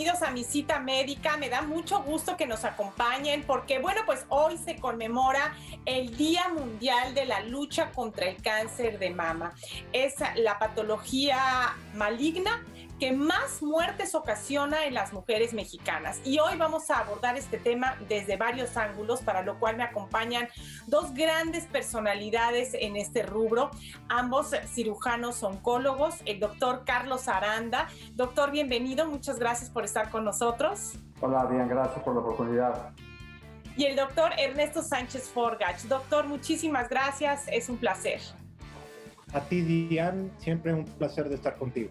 bienvenidos a mi cita médica. Me da mucho gusto que nos acompañen porque, bueno, pues hoy se conmemora el Día Mundial de la Lucha contra el Cáncer de Mama. Es la patología maligna que más muertes ocasiona en las mujeres mexicanas. Y hoy vamos a abordar este tema desde varios ángulos, para lo cual me acompañan dos grandes personalidades en este rubro, ambos cirujanos oncólogos, el doctor Carlos Aranda. Doctor, bienvenido, muchas gracias por estar con nosotros. Hola, bien, gracias por la oportunidad. Y el doctor Ernesto Sánchez Forgach. Doctor, muchísimas gracias, es un placer. A ti, Diane, siempre un placer de estar contigo.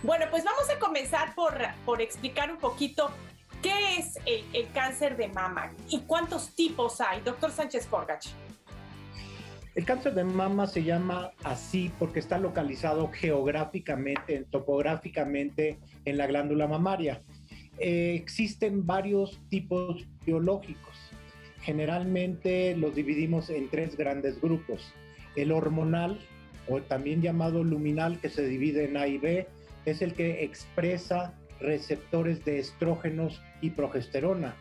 Bueno, pues vamos a comenzar por explicar un poquito qué es el cáncer de mama y cuántos tipos hay. Doctor Sánchez Forgach. El cáncer de mama se llama así porque está localizado geográficamente, topográficamente en la glándula mamaria. Existen varios tipos biológicos. Generalmente los dividimos en tres grandes grupos. El hormonal, o también llamado luminal, que se divide en A y B, es el que expresa receptores de estrógenos y progesterona.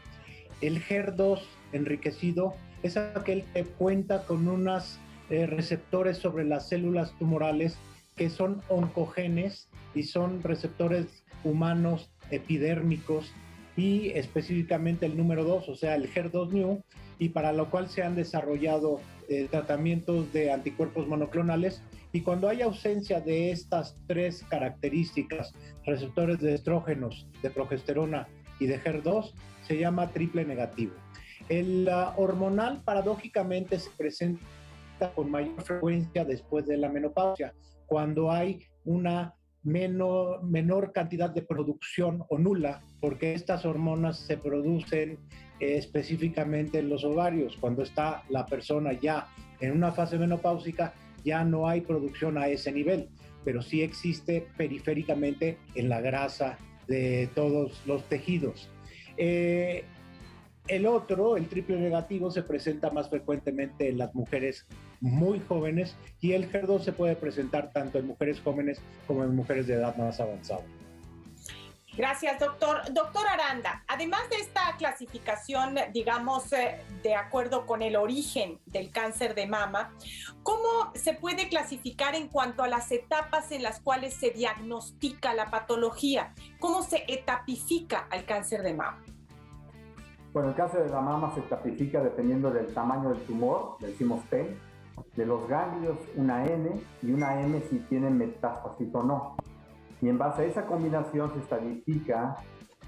El HER2 enriquecido es aquel que cuenta con unos receptores sobre las células tumorales que son oncogenes y son receptores humanos epidérmicos, y específicamente el número 2, o sea, el HER2/neu, y para lo cual se han desarrollado tratamientos de anticuerpos monoclonales. Y cuando hay ausencia de estas tres características, receptores de estrógenos, de progesterona y de HER2, se llama triple negativo. El hormonal, paradójicamente, se presenta con mayor frecuencia después de la menopausia, cuando hay una menor cantidad de producción o nula, porque estas hormonas se producen específicamente en los ovarios. Cuando está la persona ya en una fase menopáusica, ya no hay producción a ese nivel, pero sí existe periféricamente en la grasa de todos los tejidos. El otro, el triple negativo, se presenta más frecuentemente en las mujeres muy jóvenes, y el HER2 se puede presentar tanto en mujeres jóvenes como en mujeres de edad más avanzada. Gracias, doctor. Doctor Aranda, además de esta clasificación, digamos, de acuerdo con el origen del cáncer de mama, ¿cómo se puede clasificar en cuanto a las etapas en las cuales se diagnostica la patología? ¿Cómo se etapifica al cáncer de mama? Bueno, el cáncer de la mama se etapifica dependiendo del tamaño del tumor, le decimos T, de los ganglios una N y una M si tienen metástasis o no. Y en base a esa combinación se estadifica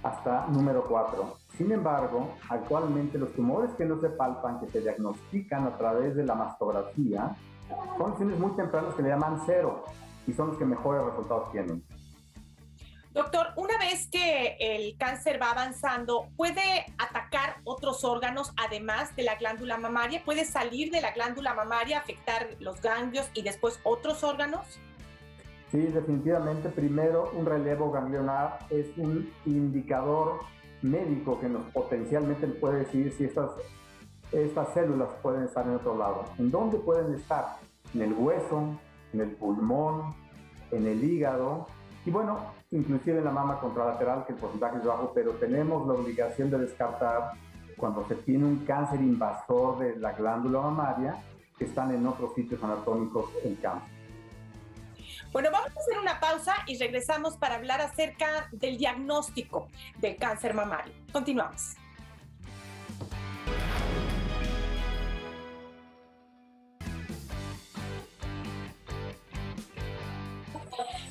hasta número 4. Sin embargo, actualmente los tumores que no se palpan, que se diagnostican a través de la mastografía, son lesiones muy tempranas que le llaman 0 y son los que mejores resultados tienen. Doctor, una vez que el cáncer va avanzando, ¿puede atacar otros órganos además de la glándula mamaria? ¿Puede salir de la glándula mamaria, afectar los ganglios y después otros órganos? Sí, definitivamente. Primero, un relevo ganglionar es un indicador médico que nos potencialmente puede decir si estas células pueden estar en otro lado. ¿En dónde pueden estar? En el hueso, en el pulmón, en el hígado y bueno, inclusive en la mama contralateral, que el porcentaje es bajo, pero tenemos la obligación de descartar cuando se tiene un cáncer invasor de la glándula mamaria, que están en otros sitios anatómicos en cáncer. Bueno, vamos a hacer una pausa y regresamos para hablar acerca del diagnóstico del cáncer mamario. Continuamos.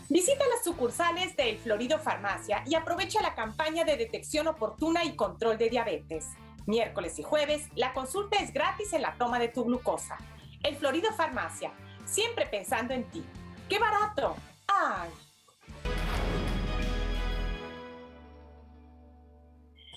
Visita las sucursales de El Florido Farmacia y aprovecha la campaña de detección oportuna y control de diabetes. Miércoles y jueves, la consulta es gratis en la toma de tu glucosa. El Florido Farmacia, siempre pensando en ti. ¡Qué barato! ¡Ay!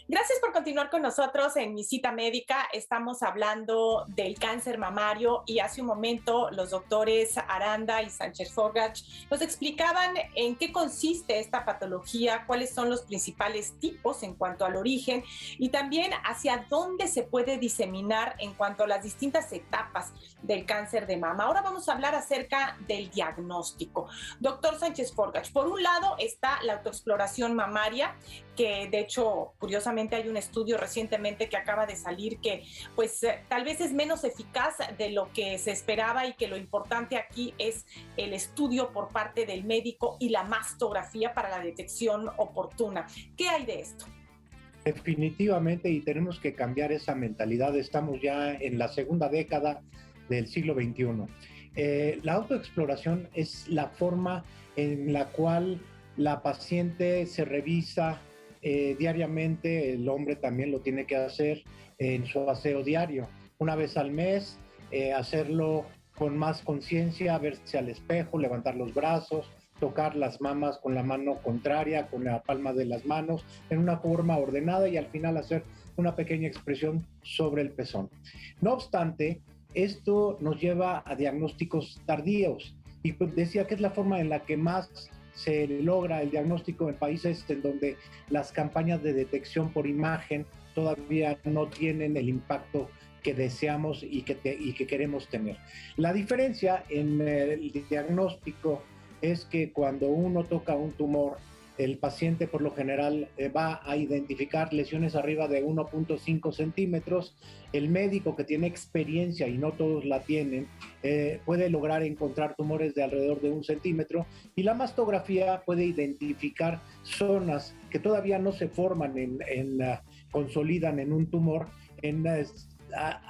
Gracias por continuar con nosotros en Mi Cita Médica. Estamos hablando del cáncer mamario y hace un momento los doctores Aranda y Sánchez Forgach nos explicaban en qué consiste esta patología, cuáles son los principales tipos en cuanto al origen y también hacia dónde se puede diseminar en cuanto a las distintas etapas del cáncer de mama. Ahora vamos a hablar acerca del diagnóstico. Doctor Sánchez Forgach, por un lado está la autoexploración mamaria, que de hecho, curiosamente, hay un estudio recientemente que acaba de salir que pues tal vez es menos eficaz de lo que se esperaba y que lo importante aquí es el estudio por parte del médico y la mastografía para la detección oportuna. ¿Qué hay de esto? Definitivamente, y tenemos que cambiar esa mentalidad. Estamos ya en la segunda década del siglo XXI. La autoexploración es la forma en la cual la paciente se revisa diariamente. El hombre también lo tiene que hacer en su aseo diario. Una vez al mes, hacerlo con más conciencia, verse al espejo, levantar los brazos, tocar las mamas con la mano contraria, con la palma de las manos, en una forma ordenada y al final hacer una pequeña expresión sobre el pezón. No obstante, esto nos lleva a diagnósticos tardíos y pues decía que es la forma en la que más se logra el diagnóstico en países en donde las campañas de detección por imagen todavía no tienen el impacto que deseamos y que queremos tener. La diferencia en el diagnóstico es que cuando uno toca un tumor, el paciente por lo general va a identificar lesiones arriba de 1.5 centímetros. El médico que tiene experiencia, y no todos la tienen, puede lograr encontrar tumores de alrededor de 1 centímetro, y la mastografía puede identificar zonas que todavía no se forman, consolidan en un tumor, en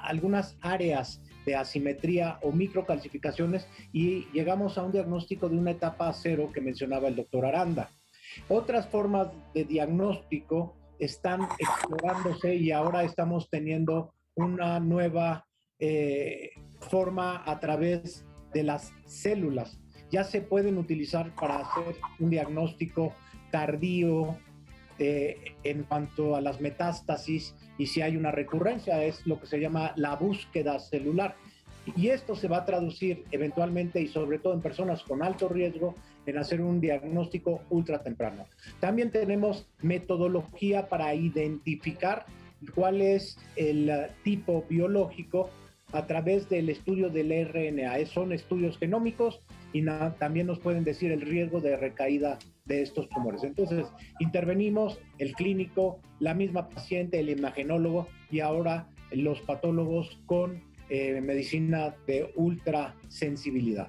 algunas áreas de asimetría o microcalcificaciones, y llegamos a un diagnóstico de una etapa 0 que mencionaba el doctor Aranda. Otras formas de diagnóstico están explorándose y ahora estamos teniendo una nueva forma a través de las células. Ya se pueden utilizar para hacer un diagnóstico tardío en cuanto a las metástasis y si hay una recurrencia. Es lo que se llama la búsqueda celular. Y esto se va a traducir eventualmente y sobre todo en personas con alto riesgo en hacer un diagnóstico ultra temprano. También tenemos metodología para identificar cuál es el tipo biológico a través del estudio del RNA. Son estudios genómicos y también nos pueden decir el riesgo de recaída de estos tumores. Entonces, intervenimos el clínico, la misma paciente, el imagenólogo y ahora los patólogos con medicina de ultra sensibilidad.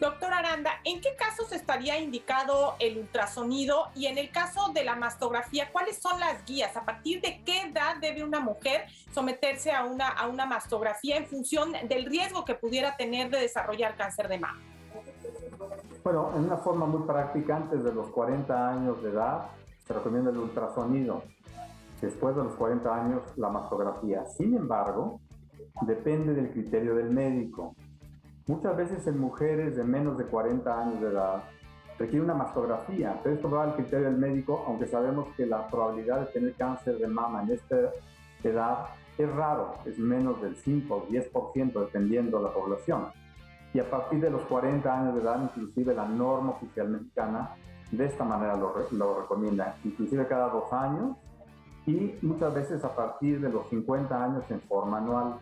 Doctor Aranda, ¿en qué casos estaría indicado el ultrasonido? Y en el caso de la mastografía, ¿cuáles son las guías? ¿A partir de qué edad debe una mujer someterse a una mastografía en función del riesgo que pudiera tener de desarrollar cáncer de mama? Bueno, en una forma muy práctica, antes de los 40 años de edad, se recomienda el ultrasonido. Después de los 40 años, la mastografía. Sin embargo, depende del criterio del médico. Muchas veces en mujeres de menos de 40 años de edad requiere una mastografía, pero esto va al criterio del médico, aunque sabemos que la probabilidad de tener cáncer de mama en esta edad es raro, es menos del 5 o 10% dependiendo de la población. Y a partir de los 40 años de edad, inclusive la norma oficial mexicana de esta manera lo recomienda, inclusive cada 2 años y muchas veces a partir de los 50 años en forma anual.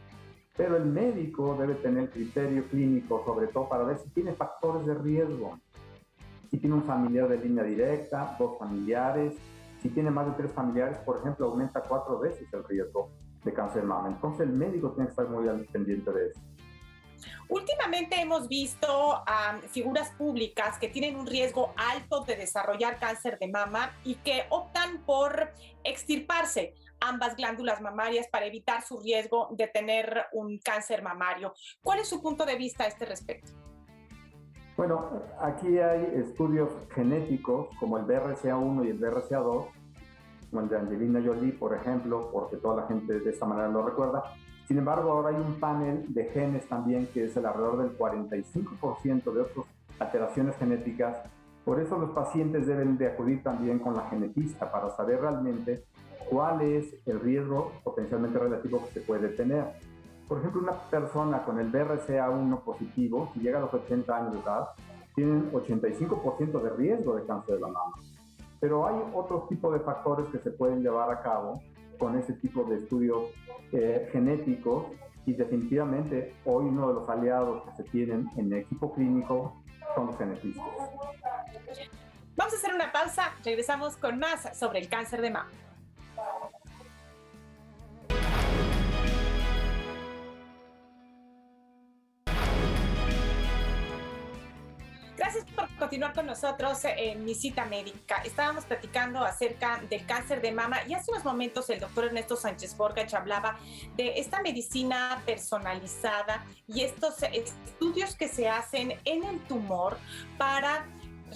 Pero el médico debe tener criterio clínico, sobre todo para ver si tiene factores de riesgo. Si tiene un familiar de línea directa, 2 familiares, si tiene más de 3 familiares, por ejemplo, aumenta 4 veces el riesgo de cáncer de mama. Entonces el médico tiene que estar muy al pendiente de eso. Últimamente hemos visto figuras públicas que tienen un riesgo alto de desarrollar cáncer de mama y que optan por extirparse ambas glándulas mamarias para evitar su riesgo de tener un cáncer mamario. ¿Cuál es su punto de vista a este respecto? Bueno, aquí hay estudios genéticos como el BRCA1 y el BRCA2, como el de Angelina Jolie, por ejemplo, porque toda la gente de esta manera lo recuerda. Sin embargo, ahora hay un panel de genes también que es el alrededor del 45% de otras alteraciones genéticas. Por eso los pacientes deben de acudir también con la genetista para saber realmente cuál es el riesgo potencialmente relativo que se puede tener. Por ejemplo, una persona con el BRCA1 positivo, si llega a los 80 años de edad, tienen 85% de riesgo de cáncer de la mama. Pero hay otros tipos de factores que se pueden llevar a cabo con ese tipo de estudios genéticos, y definitivamente hoy uno de los aliados que se tienen en el equipo clínico son los genetistas. Vamos a hacer una pausa, regresamos con más sobre el cáncer de mama. Gracias por continuar con nosotros en Mi Cita Médica. Estábamos platicando acerca del cáncer de mama y hace unos momentos el doctor Ernesto Sánchez Borgach hablaba de esta medicina personalizada y estos estudios que se hacen en el tumor para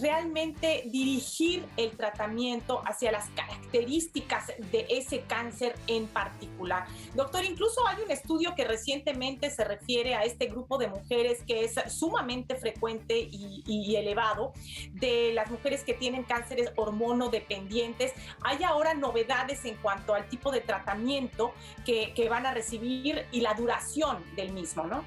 realmente dirigir el tratamiento hacia las características de ese cáncer en particular. Doctor, incluso hay un estudio que recientemente se refiere a este grupo de mujeres que es sumamente frecuente y elevado, de las mujeres que tienen cánceres hormonodependientes. Hay ahora novedades en cuanto al tipo de tratamiento que van a recibir y la duración del mismo, ¿no?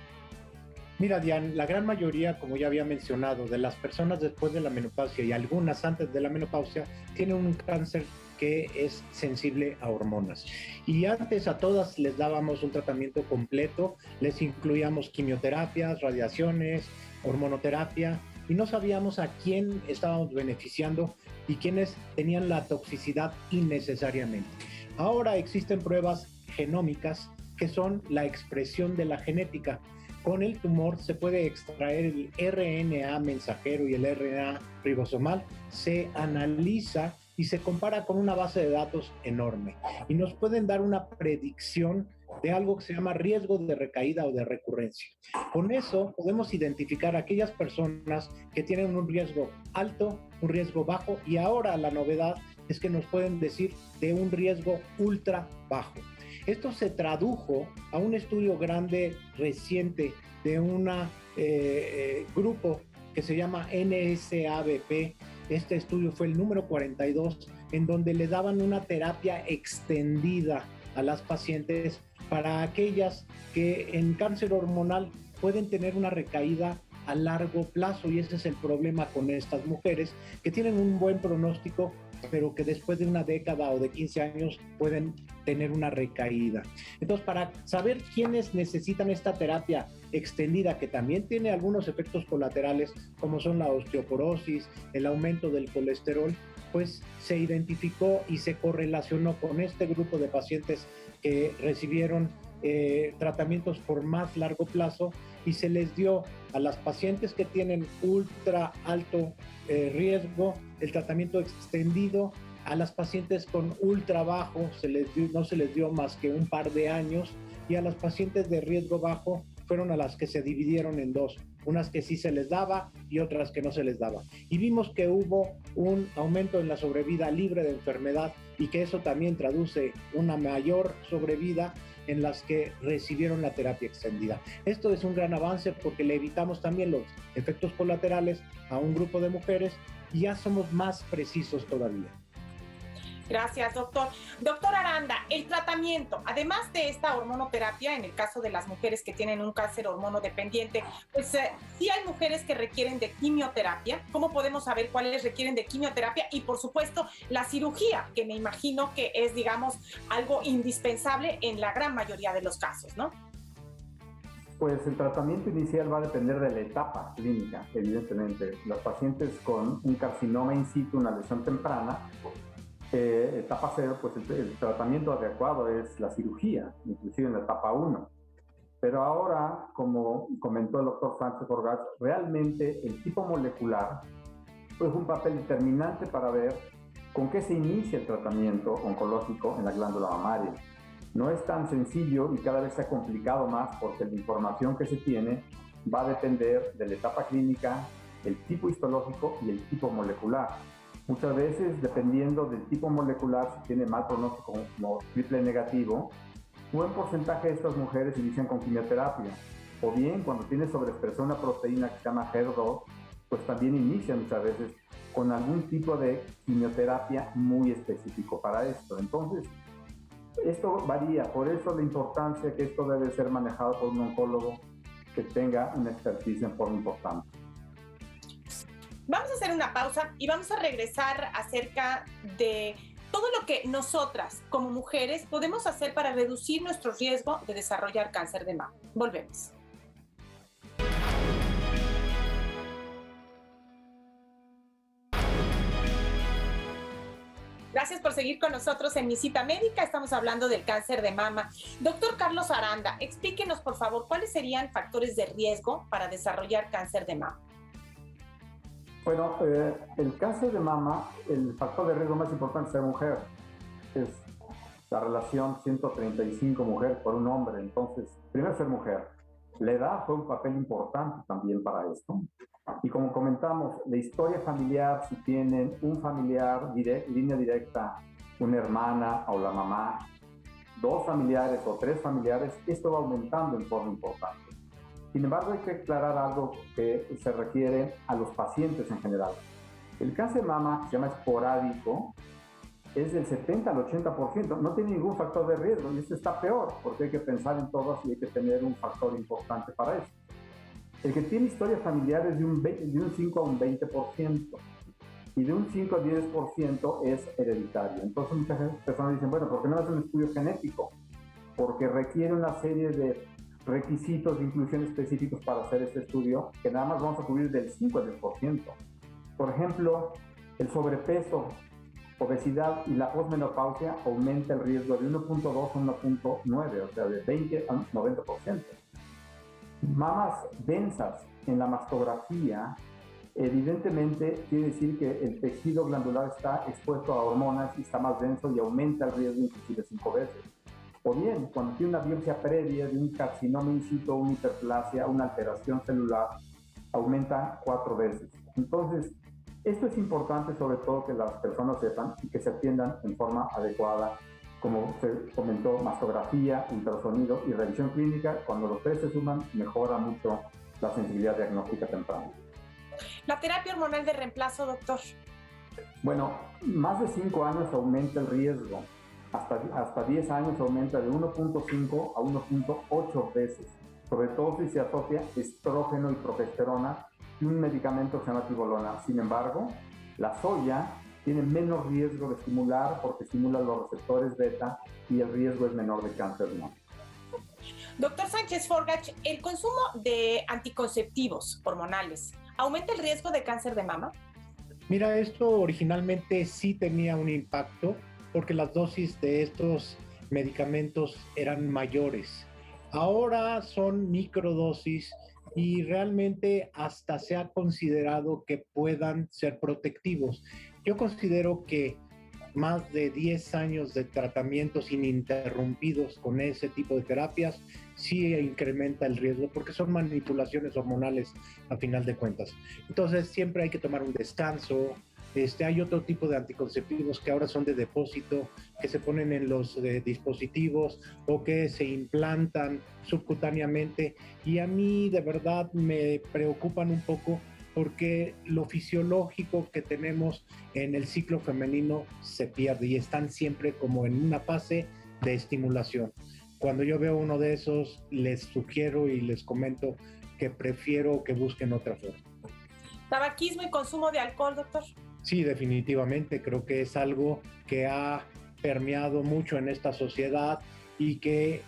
Mira, Diane, la gran mayoría, como ya había mencionado, de las personas después de la menopausia y algunas antes de la menopausia tienen un cáncer que es sensible a hormonas. Y antes a todas les dábamos un tratamiento completo, les incluíamos quimioterapias, radiaciones, hormonoterapia, y no sabíamos a quién estábamos beneficiando y quiénes tenían la toxicidad innecesariamente. Ahora existen pruebas genómicas que son la expresión de la genética. Con el tumor se puede extraer el RNA mensajero y el RNA ribosomal, se analiza y se compara con una base de datos enorme y nos pueden dar una predicción de algo que se llama riesgo de recaída o de recurrencia. Con eso podemos identificar a aquellas personas que tienen un riesgo alto, un riesgo bajo, y ahora la novedad es que nos pueden decir de un riesgo ultra bajo. Esto se tradujo a un estudio grande reciente de un grupo que se llama NSABP. Este estudio fue el número 42, en donde le daban una terapia extendida a las pacientes para aquellas que en cáncer hormonal pueden tener una recaída a largo plazo, y ese es el problema con estas mujeres que tienen un buen pronóstico, pero que después de una década o de 15 años pueden tener una recaída. Entonces, para saber quiénes necesitan esta terapia extendida, que también tiene algunos efectos colaterales, como son la osteoporosis, el aumento del colesterol, pues se identificó y se correlacionó con este grupo de pacientes que recibieron tratamientos por más largo plazo, y se les dio a las pacientes que tienen ultra alto riesgo el tratamiento extendido. A las pacientes con ultra bajo no se les dio más que un par de años, y a las pacientes de riesgo bajo fueron a las que se dividieron en dos, unas que sí se les daba y otras que no se les daba. Y vimos que hubo un aumento en la sobrevida libre de enfermedad, y que eso también traduce una mayor sobrevida en las que recibieron la terapia extendida. Esto es un gran avance porque le evitamos también los efectos colaterales a un grupo de mujeres y ya somos más precisos todavía. Gracias, doctor. Doctor Aranda, el tratamiento, además de esta hormonoterapia, en el caso de las mujeres que tienen un cáncer hormonodependiente, pues sí hay mujeres que requieren de quimioterapia. ¿Cómo podemos saber cuáles requieren de quimioterapia? Y por supuesto, la cirugía, que me imagino que es, digamos, algo indispensable en la gran mayoría de los casos, ¿no? Pues el tratamiento inicial va a depender de la etapa clínica, evidentemente. Los pacientes con un carcinoma in situ, una lesión temprana, etapa 0, pues el tratamiento adecuado es la cirugía, inclusive en la etapa 1. Pero ahora, como comentó el doctor Sánchez Borgach, realmente el tipo molecular juega un papel determinante para ver con qué se inicia el tratamiento oncológico en la glándula mamaria. No es tan sencillo y cada vez se ha complicado más, porque la información que se tiene va a depender de la etapa clínica, el tipo histológico y el tipo molecular. Muchas veces, dependiendo del tipo molecular, si tiene mal pronóstico como triple negativo, un buen porcentaje de estas mujeres inician con quimioterapia. O bien, cuando tiene sobreexpresión una proteína que se llama HER2, pues también inician muchas veces con algún tipo de quimioterapia muy específico para esto. Entonces, esto varía, por eso la importancia que esto debe ser manejado por un oncólogo que tenga una expertise en forma importante. Vamos a hacer una pausa y vamos a regresar acerca de todo lo que nosotras como mujeres podemos hacer para reducir nuestro riesgo de desarrollar cáncer de mama. Volvemos. Gracias por seguir con nosotros en Mi Cita Médica. Estamos hablando del cáncer de mama. Doctor Carlos Aranda, explíquenos, por favor, ¿cuáles serían factores de riesgo para desarrollar cáncer de mama? Bueno, el cáncer de mama, el factor de riesgo más importante es ser mujer. Es la relación 135 mujer por un hombre. Entonces, primero ser mujer. La edad fue un papel importante también para esto. Y como comentamos, la historia familiar, si tienen un familiar, línea directa, una hermana o la mamá, 2 familiares o 3 familiares, esto va aumentando en forma importante. Sin embargo, hay que aclarar algo que se requiere a los pacientes en general. El cáncer de mama, que se llama esporádico, es del 70 al 80%, no tiene ningún factor de riesgo y esto está peor porque hay que pensar en todos y hay que tener un factor importante para eso. El que tiene historia familiar es de un 5 a un 20% y de un 5 a 10% es hereditario. Entonces muchas personas dicen, bueno, ¿por qué no es un estudio genético? Porque requiere una serie de requisitos de inclusión específicos para hacer este estudio que nada más vamos a cubrir del 5 al 10%. Por ejemplo, el sobrepeso, obesidad y la posmenopausia aumenta el riesgo de 1.2 a 1.9, o sea, de 20 a 90%. Mamas densas en la mastografía, evidentemente quiere decir que el tejido glandular está expuesto a hormonas y está más denso y aumenta el riesgo inclusive 5 veces. O bien, cuando tiene una biopsia previa de un carcinoma in situ, una hiperplasia, una alteración celular, aumenta 4 veces. Entonces, esto es importante sobre todo que las personas sepan y que se atiendan en forma adecuada, como se comentó, mastografía, ultrasonido y revisión clínica. Cuando los 3 se suman, mejora mucho la sensibilidad diagnóstica temprana. La terapia hormonal de reemplazo, doctor. Bueno, más de 5 años aumenta el riesgo. Hasta 10 años aumenta de 1.5 a 1.8 veces, sobre todo si se asocia estrógeno y progesterona y un medicamento que se llama tibolona. Sin embargo, la soya tiene menos riesgo de estimular porque estimula los receptores beta y el riesgo es menor de cáncer de mama. Doctor Sánchez Forgach, ¿el consumo de anticonceptivos hormonales aumenta el riesgo de cáncer de mama? Mira, esto originalmente sí tenía un impacto porque las dosis de estos medicamentos eran mayores. Ahora son microdosis y realmente hasta se ha considerado que puedan ser protectivos. Yo considero que más de 10 años de tratamientos ininterrumpidos con ese tipo de terapias sí incrementa el riesgo porque son manipulaciones hormonales a final de cuentas. Entonces siempre hay que tomar un descanso. Hay otro tipo de anticonceptivos que ahora son de depósito, que se ponen en los dispositivos o que se implantan subcutáneamente. Y a mí de verdad me preocupan un poco porque lo fisiológico que tenemos en el ciclo femenino se pierde y están siempre como en una fase de estimulación. Cuando yo veo uno de esos, les sugiero y les comento que prefiero que busquen otra forma. ¿Tabaquismo y consumo de alcohol, doctor? Sí, definitivamente. Creo que es algo que ha permeado mucho en esta sociedad y que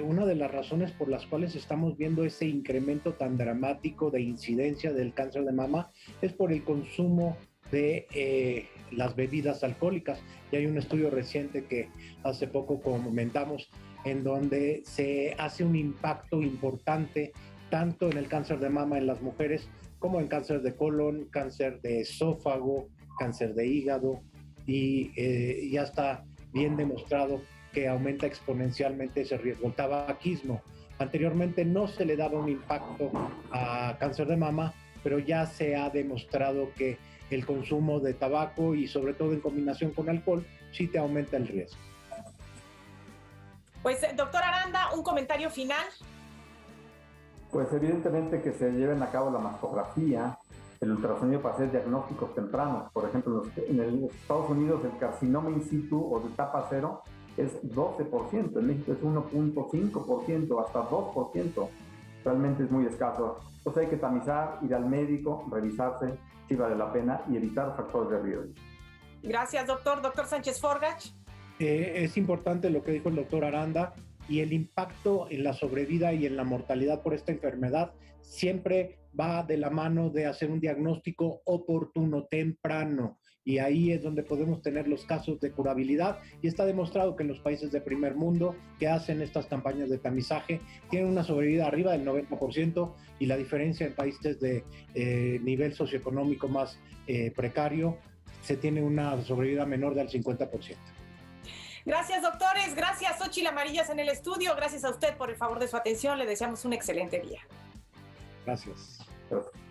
una de las razones por las cuales estamos viendo ese incremento tan dramático de incidencia del cáncer de mama es por el consumo de las bebidas alcohólicas. Y hay un estudio reciente que hace poco comentamos en donde se hace un impacto importante tanto en el cáncer de mama en las mujeres como en cáncer de colon, cáncer de esófago, cáncer de hígado y ya está bien demostrado que aumenta exponencialmente ese riesgo. El tabaquismo, anteriormente no se le daba un impacto a cáncer de mama, pero ya se ha demostrado que el consumo de tabaco y sobre todo en combinación con alcohol sí te aumenta el riesgo. Pues, doctor Aranda, un comentario final. Pues evidentemente que se lleven a cabo la mastografía, el ultrasonido para hacer diagnósticos tempranos. Por ejemplo, en los Estados Unidos el carcinoma in situ o de etapa 0 es 12%, en México es 1.5%, hasta 2%. Realmente es muy escaso. Entonces hay que tamizar, ir al médico, revisarse si vale la pena y evitar factores de riesgo. Gracias, doctor. Doctor Sánchez Forgach. Es importante lo que dijo el doctor Aranda, y el impacto en la sobrevida y en la mortalidad por esta enfermedad siempre va de la mano de hacer un diagnóstico oportuno, temprano, y ahí es donde podemos tener los casos de curabilidad, y está demostrado que en los países de primer mundo que hacen estas campañas de tamizaje tienen una sobrevida arriba del 90%, y la diferencia en países de nivel socioeconómico más precario se tiene una sobrevida menor del 50%. Gracias, doctores. Gracias, Xóchitl Amarillas en el estudio. Gracias a usted por el favor de su atención. Le deseamos un excelente día. Gracias. Gracias.